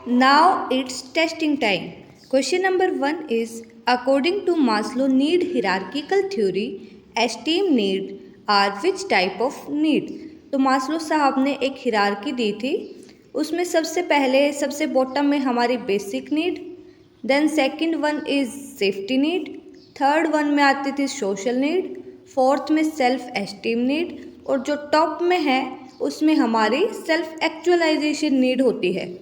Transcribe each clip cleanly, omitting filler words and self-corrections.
Now it's testing time. Question number 1 is according to Maslow need hierarchical theory, esteem need are which type of need? तो Maslow साहब ने एक hierarchy दी थी, उसमें सबसे पहले सबसे बॉटम में हमारी basic need, then second one is safety need, third one में आती थी सोशल नीड, फोर्थ में सेल्फ एस्टीम नीड और जो टॉप में है उसमें हमारी सेल्फ एक्चुअलाइजेशन नीड होती है।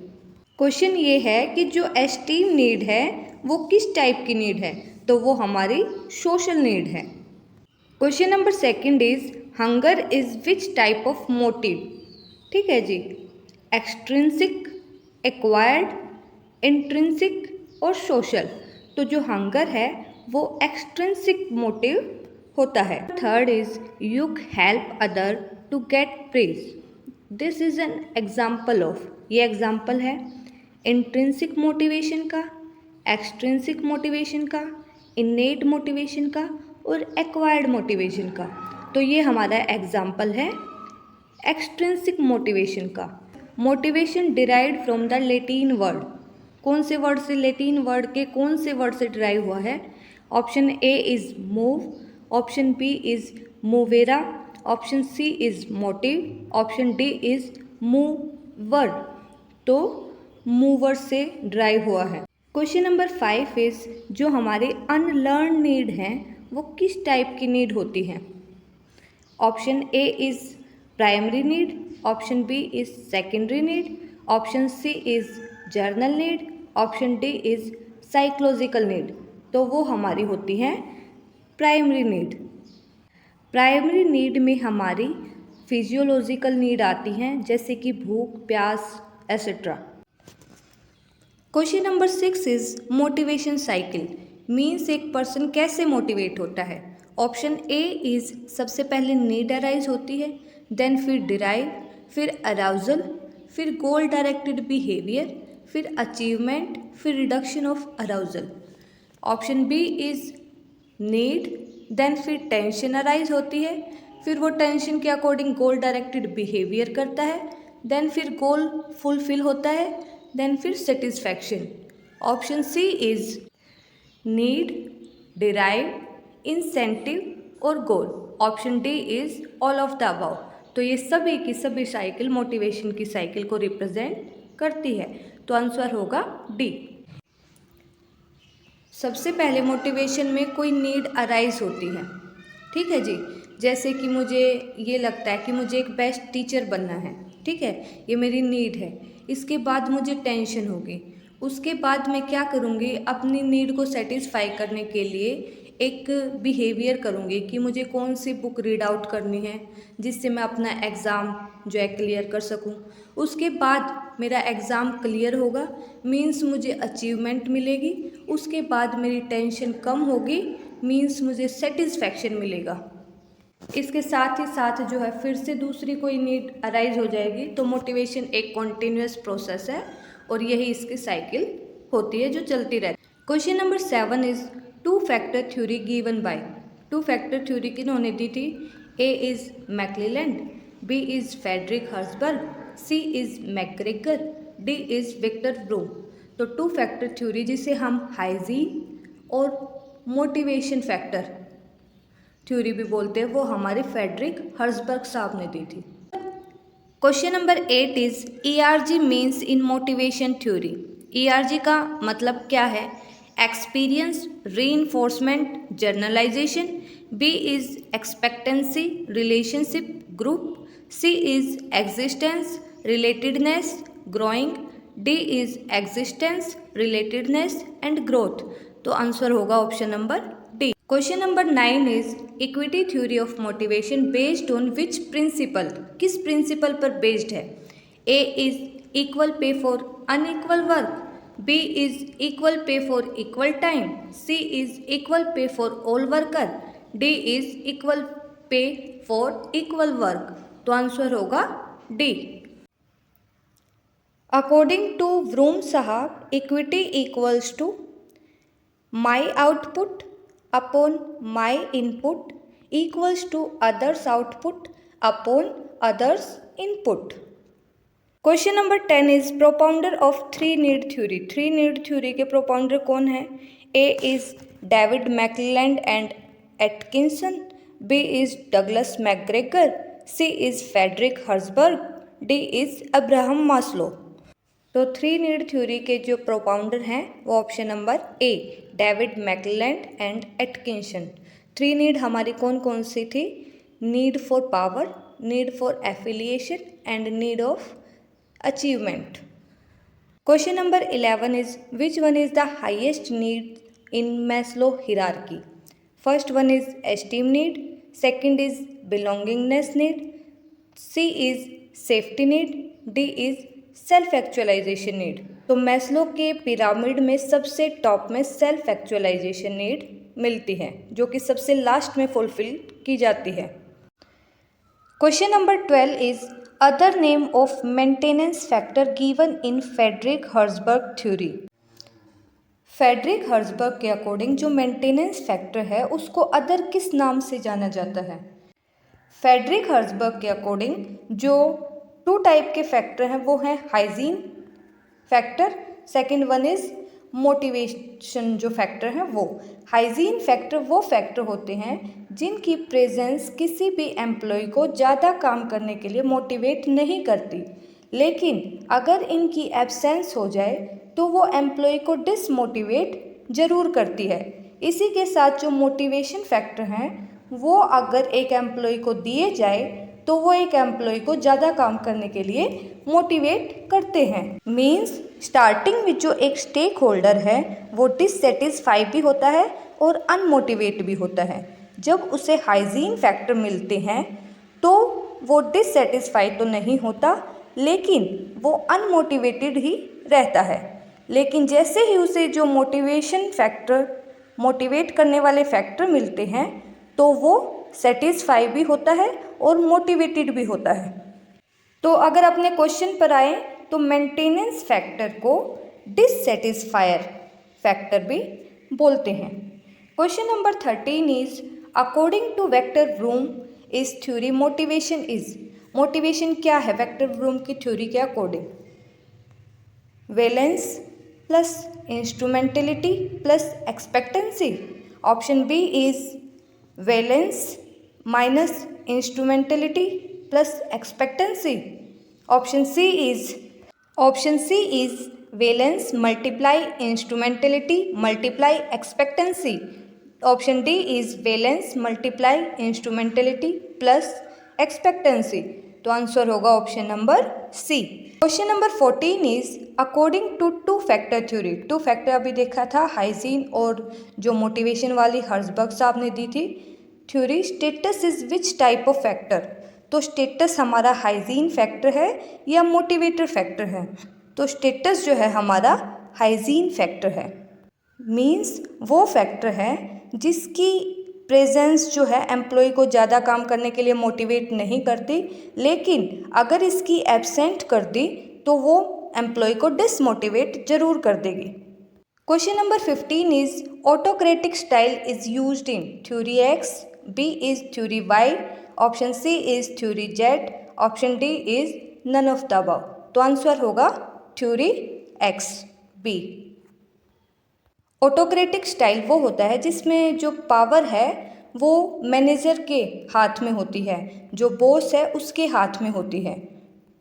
क्वेश्चन ये है कि जो एस्टीम नीड है वो किस टाइप की नीड है, तो वो हमारी सोशल नीड है। Question number second is hunger is which type of motive. ठीक है जी, एक्सट्रिंसिक, एक्वायर्ड, इंट्रिंसिक और सोशल। तो जो हंगर है वो एक्सट्रिंसिक मोटिव होता है। Third is you help other to get praise. This is an example of, ये एग्जाम्पल है इंट्रिंसिक मोटिवेशन का, एक्सट्रिंसिक मोटिवेशन का, इनेट मोटिवेशन का और एक्वायर्ड मोटिवेशन का। तो ये हमारा एग्जाम्पल है एक्सट्रिंसिक मोटिवेशन का। Motivation derived from the Latin word. कौन से वर्ड से, लैटिन वर्ड के कौन से वर्ड से डिराइव हुआ है? Option A is move, option B is movere, option C is motive, option D is mover. तो मूवर से ड्राइव हुआ है। क्वेश्चन नंबर 5 इज जो हमारे अनलर्न नीड हैं वो किस टाइप की नीड होती हैं? Option A is primary need, option B is secondary need, option C is general need, option D is psychological need. तो वो हमारी होती हैं प्राइमरी नीड। प्राइमरी नीड में हमारी फिजियोलॉजिकल नीड आती हैं जैसे कि भूख, प्यास etcetera. Question number 6 is motivation cycle means एक पर्सन कैसे मोटिवेट होता है? ऑप्शन ए इज सबसे पहले नीड अराइज होती है, देन फिर डिराइव, फिर अराउजल, फिर गोल डायरेक्टेड बिहेवियर, फिर अचीवमेंट, फिर reduction of arousal. Option B is need, then फिर टेंशन अराइज होती है, फिर वो टेंशन के अकॉर्डिंग गोल डायरेक्टेड बिहेवियर करता है, देन फिर गोल फुलफिल होता है, देन फिर satisfaction. Option C is need, derive, incentive और goal. Option D is all of the above. तो ये सभी की सभी साइकिल मोटिवेशन की साइकिल को रिप्रेजेंट करती है। तो आंसर होगा डी। सबसे पहले मोटिवेशन में कोई नीड अराइज होती है, ठीक है जी। जैसे कि मुझे ये लगता है कि मुझे एक बेस्ट टीचर बनना है, ठीक है, ये मेरी नीड है। इसके बाद मुझे टेंशन होगी, उसके बाद मैं क्या करूँगी, अपनी नीड को सेटिस्फाई करने के लिए एक बिहेवियर करूँगी कि मुझे कौन सी बुक रीड आउट करनी है जिससे मैं अपना एग्ज़ाम जो है क्लियर कर सकूँ। उसके बाद मेरा एग्ज़ाम क्लियर होगा, मीन्स मुझे अचीवमेंट मिलेगी। उसके बाद मेरी टेंशन कम होगी, मीन्स मुझे सेटिस्फैक्शन मिलेगा। इसके साथ ही साथ जो है फिर से दूसरी कोई नीड अराइज हो जाएगी। तो मोटिवेशन एक कॉन्टिन्यूस प्रोसेस है और यही इसकी साइकिल होती है जो चलती रहती है। Question number 7 is two factor theory given by. Two factor theory किन्होंने दी थी? A is McClelland, B is Frederick Herzberg, C is McGregor, D is Victor Vroom. तो टू फैक्टर थ्योरी जिसे हम हाइजीन और मोटिवेशन फैक्टर थ्योरी भी बोलते हैं, वो हमारे फ्रेडरिक हर्ट्जबर्ग साहब ने दी थी। Question number 8 is ERG means in motivation theory. ERG का मतलब क्या है? Experience, reinforcement, generalisation. B is expectancy, relationship, group. C is existence, relatedness, growing. D is existence, relatedness and growth. तो आंसर होगा option number D. Question number 9 is equity theory of motivation based on which principle. किस principle पर based है? A is equal pay for unequal work, B is equal pay for equal time, C is equal pay for all worker, D is equal pay for equal work. तो answer होगा D. According to Vroom साहब, equity equals to my output upon my input equals to others output upon others input। Question number 10 is propounder of three need theory. Three need theory के propounder कौन है? A is David McClelland and Atkinson, B is Douglas McGregor, C is Frederick Herzberg, D is Abraham Maslow. तो three need theory के जो propounder हैं वो option number A David McClelland and Atkinson. Three need हमारी कौन कौन सी थी? Need for power, need for affiliation and need of achievement. Question number 11 is which one is the highest need in Maslow hierarchy? First one is esteem need, second is belongingness need, C is safety need, D is self actualisation need. तो Maslow के pyramid में सबसे top में self actualisation need मिलती है जो कि सबसे लास्ट में फुलफिल की जाती है। Question number 12 is other name of maintenance factor given in Frederick Herzberg theory. Frederick Herzberg के अकॉर्डिंग जो मेंटेनेंस फैक्टर है उसको अदर किस नाम से जाना जाता है? फ्रेडरिक हर्ट्जबर्ग के अकॉर्डिंग जो टू टाइप के फैक्टर हैं वो हैं hygiene factor, second one is motivation जो फैक्टर है वो। हाइजीन फैक्टर वो फैक्टर होते हैं जिनकी प्रेजेंस किसी भी एम्प्लॉय को ज़्यादा काम करने के लिए मोटिवेट नहीं करती, लेकिन अगर इनकी एब्सेंस हो जाए तो वो एम्प्लॉय को डिसमोटिवेट ज़रूर करती है। इसी के साथ जो मोटिवेशन फैक्टर हैं वो अगर एक एम्प्लॉय को दिए जाए तो वो एक एम्प्लॉय को ज़्यादा काम करने के लिए मोटिवेट करते हैं। मीन्स स्टार्टिंग में जो एक स्टेक होल्डर है वो डिससेटिस्फाई भी होता है और अनमोटिवेट भी होता है। जब उसे हाइजीन फैक्टर मिलते हैं तो वो डिससेटिस्फाई तो नहीं होता लेकिन वो अनमोटिवेटेड ही रहता है। लेकिन जैसे ही उसे जो मोटिवेशन फैक्टर, मोटिवेट करने वाले फैक्टर मिलते हैं तो वो सेटिस्फाई भी होता है और मोटिवेटेड भी होता है। तो अगर अपने क्वेश्चन पर आए तो मेंटेनेंस फैक्टर को डिससेटिस्फायर फैक्टर भी बोलते हैं। Question number 13 is according to Victor Vroom is theory motivation is. Motivation क्या है वेक्टर ब्रूम की थ्योरी के according? Valence plus instrumentality plus expectancy. Option B is valence minus instrumentality plus expectancy. Option C is valence multiply instrumentality multiply expectancy. Option D is valence multiply instrumentality plus expectancy. तो answer होगा option number C. Question number 14 is according to two factor theory. Two factor अभी देखा था hygiene और जो motivation वाली हर्ट्जबर्ग साहब ने दी थी theory. Status is which type of factor. तो स्टेटस हमारा हाइजीन फैक्टर है या मोटिवेटर फैक्टर है? तो स्टेटस जो है हमारा हाइजीन फैक्टर है। मीन्स वो फैक्टर है जिसकी प्रेजेंस जो है एम्प्लॉय को ज़्यादा काम करने के लिए मोटिवेट नहीं करती, लेकिन अगर इसकी एब्सेंट कर दी तो वो एम्प्लॉय को डिसमोटिवेट जरूर कर देगी। Question number 15 is autocratic style is used in theory X, B is theory Y, option C is theory Z, option D is none of the above. तो आंसर होगा theory X B. Autocratic style वो होता है जिसमें जो power है वो manager के हाथ में होती है, जो बॉस है उसके हाथ में होती है।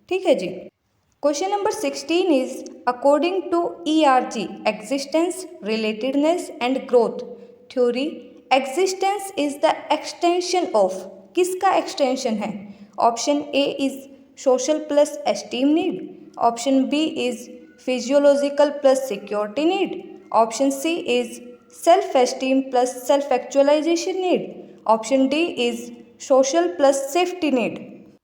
ठीक है जी। Question number 16 is according to ERG existence relatedness and growth theory existence is the extension of. किसका एक्सटेंशन है? Option A is social plus esteem need, option B is physiological plus security need, option C is self esteem plus self actualisation need, option D is social plus safety need.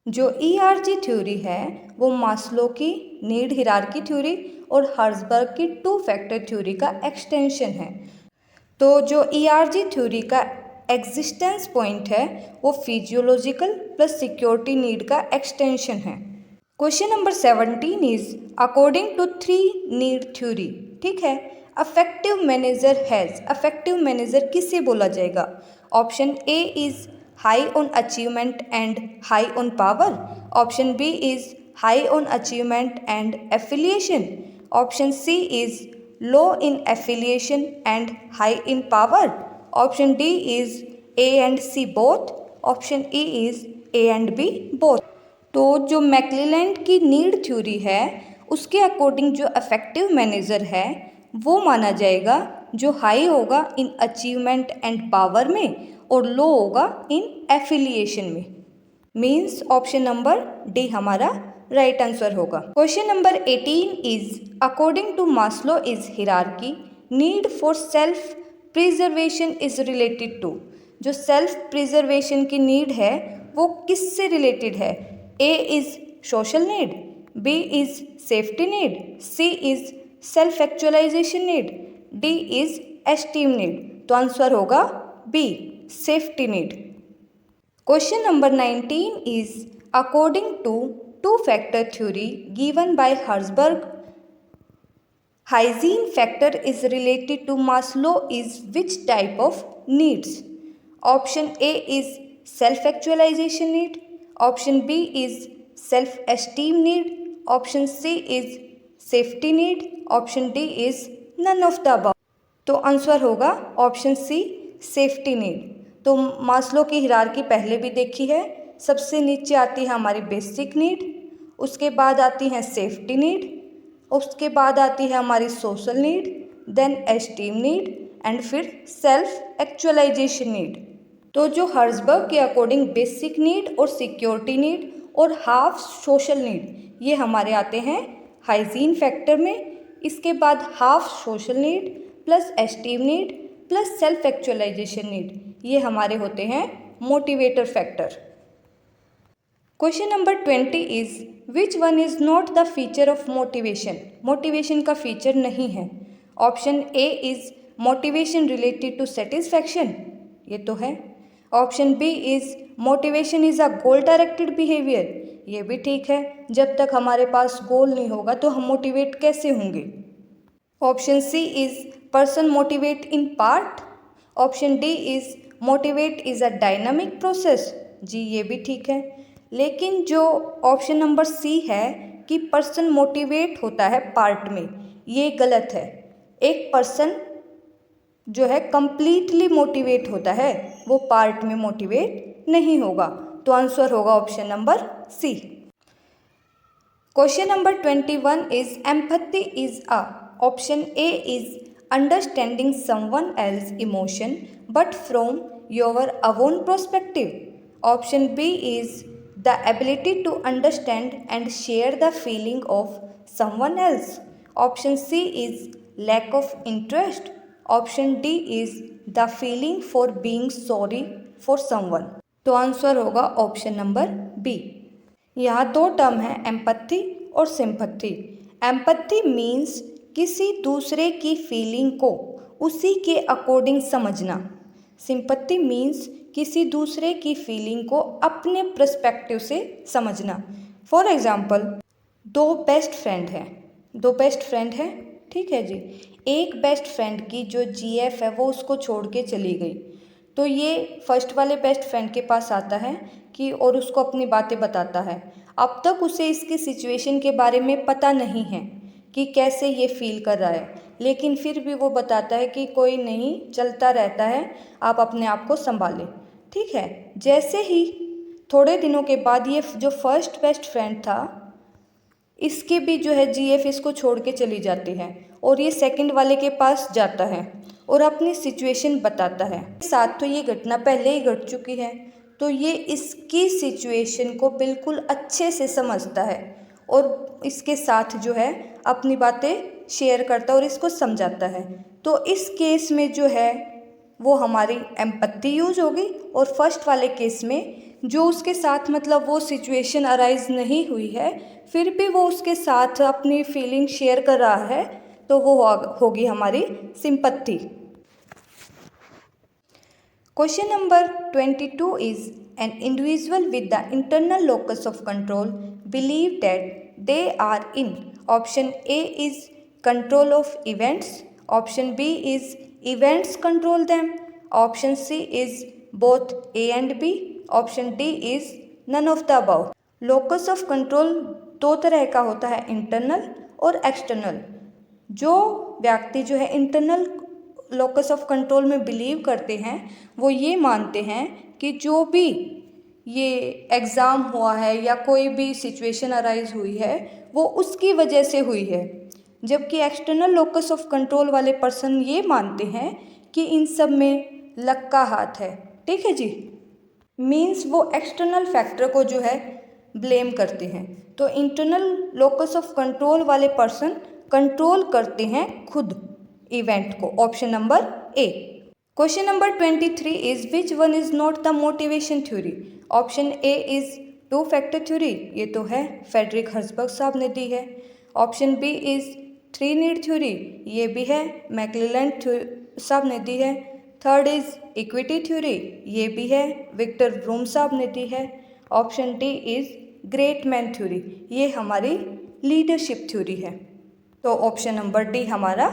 जो ERG theory है वो Maslow की need hierarchy theory और Herzberg की two factor theory का extension है। तो जो ERG थ्योरी का एग्जिस्टेंस पॉइंट है वो फिजियोलॉजिकल प्लस सिक्योरिटी नीड का एक्सटेंशन है। Question number 17 is according to three need theory. ठीक है, effective manager has. Effective manager किसे बोला जाएगा? Option A is high on achievement and high on power, option B is high on achievement and affiliation. Option C is low in affiliation and high in power. Option D is A and C both. Option E is A and B both. तो जो मैक्लेलैंड की need theory है उसके according जो affective manager है वो माना जाएगा जो हाई होगा इन अचीवमेंट एंड पावर में और लो होगा इन एफिलिएशन में। मीन्स ऑप्शन नंबर डी हमारा राइट आंसर होगा। Question number 18 is according to Maslow is hierarchy need for self preservation is related to. जो सेल्फ प्रिजर्वेशन की नीड है वो किससे रिलेटेड है? A is social need, B is safety need, C is self actualisation need, D is esteem need. तो answer होगा B safety need. Question number 19 is according to two-factor theory given by Herzberg, hygiene factor is related to Maslow is which type of needs? Option A is self-actualization need, option B is self-esteem need, option C is safety need, option D is none of the above। तो answer होगा option C safety need. तो Maslow की hierarchy पहले भी देखी है। सबसे नीचे आती है हमारी बेसिक नीड, उसके बाद आती है सेफ्टी नीड, उसके बाद आती है हमारी social need, then esteem need and फिर सेल्फ एक्चुअलाइजेशन नीड। तो जो हर्जबर्ग के अकॉर्डिंग बेसिक नीड और सिक्योरिटी नीड और हाफ सोशल नीड ये हमारे आते हैं हाइजीन फैक्टर में। इसके बाद half social need plus esteem need plus self actualisation need ये हमारे होते हैं motivator factor. Question number 20 is which one is not the feature of motivation. Motivation का फीचर नहीं है। Option A is motivation related to satisfaction, ये तो है। Option B is motivation is a goal directed behaviour, ये भी ठीक है। जब तक हमारे पास गोल नहीं होगा तो हम मोटिवेट कैसे होंगे। Option C is person motivate in part, option D is motivate is a dynamic process, जी ये भी ठीक है। लेकिन जो ऑप्शन नंबर सी है कि पर्सन मोटिवेट होता है पार्ट में, ये गलत है। एक पर्सन जो है कंप्लीटली मोटिवेट होता है, वो पार्ट में मोटिवेट नहीं होगा। तो आंसर होगा option number C. Question number 21 is empathy is a. Option A is understanding someone else's emotion but from your own perspective. Option B is the ability to understand and share the feeling of someone else. Option C is lack of interest. Option D is the feeling for being sorry for someone. तो answer होगा option number B. यहाँ दो term है empathy और sympathy. Empathy means किसी दूसरे की feeling को उसी के अकॉर्डिंग समझना। सिंपैथी मीन्स किसी दूसरे की फीलिंग को अपने पर्सपेक्टिव से समझना। फॉर एग्जाम्पल दो बेस्ट फ्रेंड हैं, ठीक है जी। एक बेस्ट फ्रेंड की जो जीएफ है वो उसको छोड़ के चली गई, तो ये फर्स्ट वाले बेस्ट फ्रेंड के पास आता है कि और उसको अपनी बातें बताता है। अब तक उसे इसकी सिचुएशन के बारे में पता नहीं है कि कैसे ये फील कर रहा है, लेकिन फिर भी वो बताता है कि कोई नहीं, चलता रहता है, आप अपने आप को संभालें, ठीक है। जैसे ही थोड़े दिनों के बाद ये जो फर्स्ट बेस्ट फ्रेंड था इसके भी जो है जीएफ इसको छोड़ के चली जाती है और ये सेकंड वाले के पास जाता है और अपनी सिचुएशन बताता है। साथ तो ये घटना पहले ही घट चुकी है, तो ये इसकी सिचुएशन को बिल्कुल अच्छे से समझता है और इसके साथ जो है अपनी बातें शेयर करता है और इसको समझाता है। तो इस केस में जो है वो हमारी एम्पैथी यूज होगी, और फर्स्ट वाले केस में जो उसके साथ मतलब वो सिचुएशन अराइज नहीं हुई है फिर भी वो उसके साथ अपनी फीलिंग शेयर कर रहा है, तो वो होगी हमारी sympathy. Question number 22 is an individual with the internal locus of control believe that they are in. Option A is control of events. Option B is events control them. Option C is both A and B. Option D is none of the above. Locus of control दो तरह का होता है, internal और external. जो व्यक्ति जो है इंटरनल लोकस ऑफ कंट्रोल में बिलीव करते हैं वो ये मानते हैं कि जो भी ये एग्ज़ाम हुआ है या कोई भी सिचुएशन अराइज हुई है वो उसकी वजह से हुई है, जबकि एक्सटर्नल लोकस ऑफ कंट्रोल वाले पर्सन ये मानते हैं कि इन सब में लक का हाथ है। ठीक है जी, मीन्स वो एक्सटर्नल फैक्टर को जो है ब्लेम करते हैं। तो इंटरनल लोकस ऑफ कंट्रोल वाले पर्सन कंट्रोल करते हैं खुद इवेंट को। Option number A. Question number 23 is which one is not the motivation theory. Option A is two factor theory, ये तो है फ्रेडरिक हर्जबर्ग साहब ने दी है। Option B is three need theory, ये भी है मैक्लेलैंड साहब ने दी है। थर्ड इज इक्विटी थ्योरी, ये भी है विक्टर ब्रूम साहब ने दी है। Option D is great man theory, ये हमारी लीडरशिप थ्योरी है। तो ऑप्शन नंबर डी हमारा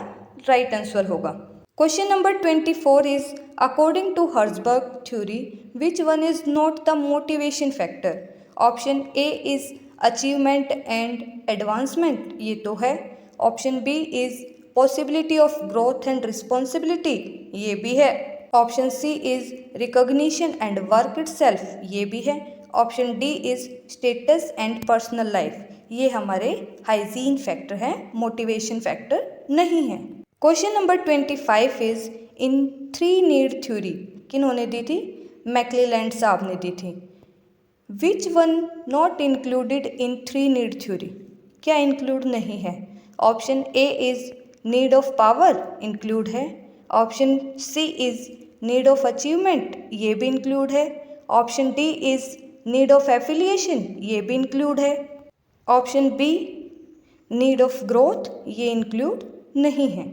राइट आंसर होगा। Question number 24 is according to Herzberg theory which one is not the motivation factor. Option A is achievement and advancement, ये तो है। Option B is possibility of growth and responsibility, ये भी है। Option C is recognition and work itself, ये भी है। Option D is status and personal life, ये हमारे हाइजीन फैक्टर हैं, मोटिवेशन फैक्टर नहीं है। Question number 25 is in three need theory, किन्होंने दी थी? मैक्लेलैंड साहब ने दी थी। Which one not included in three need theory, क्या इंक्लूड नहीं है? Option A is need of power, include है। Option C is need of achievement, ये भी इंक्लूड है। Option D is need of affiliation, ये भी इंक्लूड है। Option B need of growth, ये इंक्लूड नहीं है।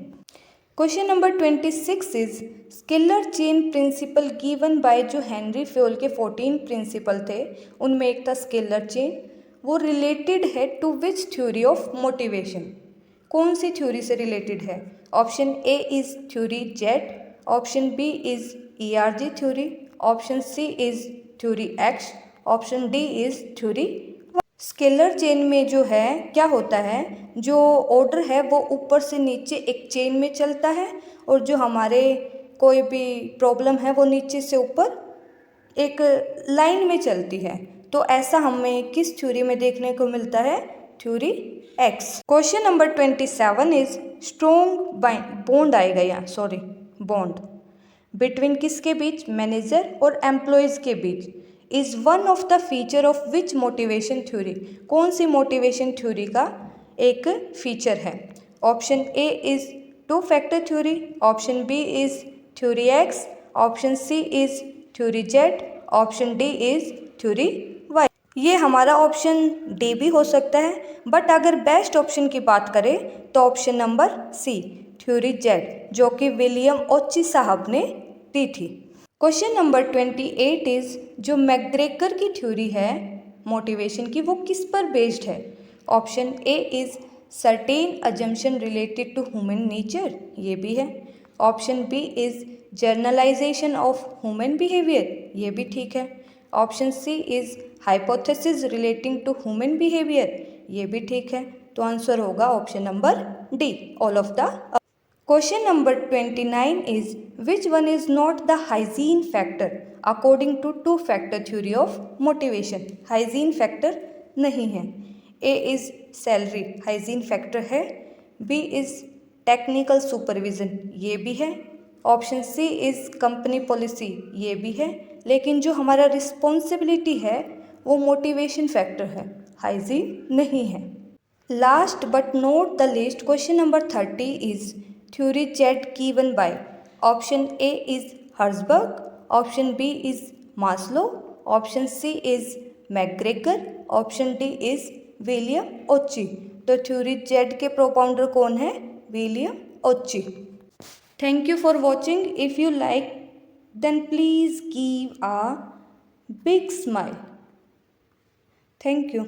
Question number 26 is scalar chain principle given by, जो हेनरी फ्योल के 14 प्रिंसिपल थे उनमें एक था स्किलर चेन, वो रिलेटेड है to which theory of motivation, कौन सी थ्योरी से रिलेटेड है? Option A is theory Z, option B is ERG theory, option C is theory X, option D is theory. Scalar chain में जो है क्या होता है, जो ऑर्डर है वो ऊपर से नीचे एक चेन में चलता है, और जो हमारे कोई भी प्रॉब्लम है वो नीचे से ऊपर एक लाइन में चलती है। तो ऐसा हमें किस थ्योरी में देखने को मिलता है? Theory x. Question number 27 is strong bond आएगा यहाँ, सॉरी बॉन्ड बिटवीन किसके बीच? मैनेजर और एम्प्लॉयज़ के बीच। Is one of the feature of which motivation theory, कौन सी मोटिवेशन थ्योरी का एक फीचर है? Option A is two factor theory, option B is theory X, option C is theory Z, option D is theory Y. ये हमारा option D भी हो सकता है, बट अगर बेस्ट ऑप्शन की बात करें तो option number C theory Z, जो कि विलियम ओची साहब ने दी थी। क्वेश्चन नंबर 28 इज जो मैकग्रेगर की थ्योरी है मोटिवेशन की, वो किस पर बेस्ड है? Option A is certain assumption related to human nature, ये भी है। Option B is generalisation of human behaviour, ये भी ठीक है। Option C is hypothesis relating to human behaviour, ये भी ठीक है। तो आंसर होगा option number D, all of the. Question number 29 is which one is not the hygiene factor according to two factor theory of motivation. Hygiene factor नहीं है। A is salary, hygiene factor है। B is technical supervision, ये भी है। Option C is company policy, ये भी है। लेकिन जो हमारा रिस्पॉन्सिबिलिटी है वो मोटिवेशन फैक्टर है, हाइजीन नहीं है। Last but not the least, question number 30 is theory Z given by. Option A is Herzberg, option B is Maslow, option C is McGregor, option D is William Ouchi. तो theory Z के propounder कौन है? William Ouchi. Thank you for watching. If you like then please give a big smile. Thank you.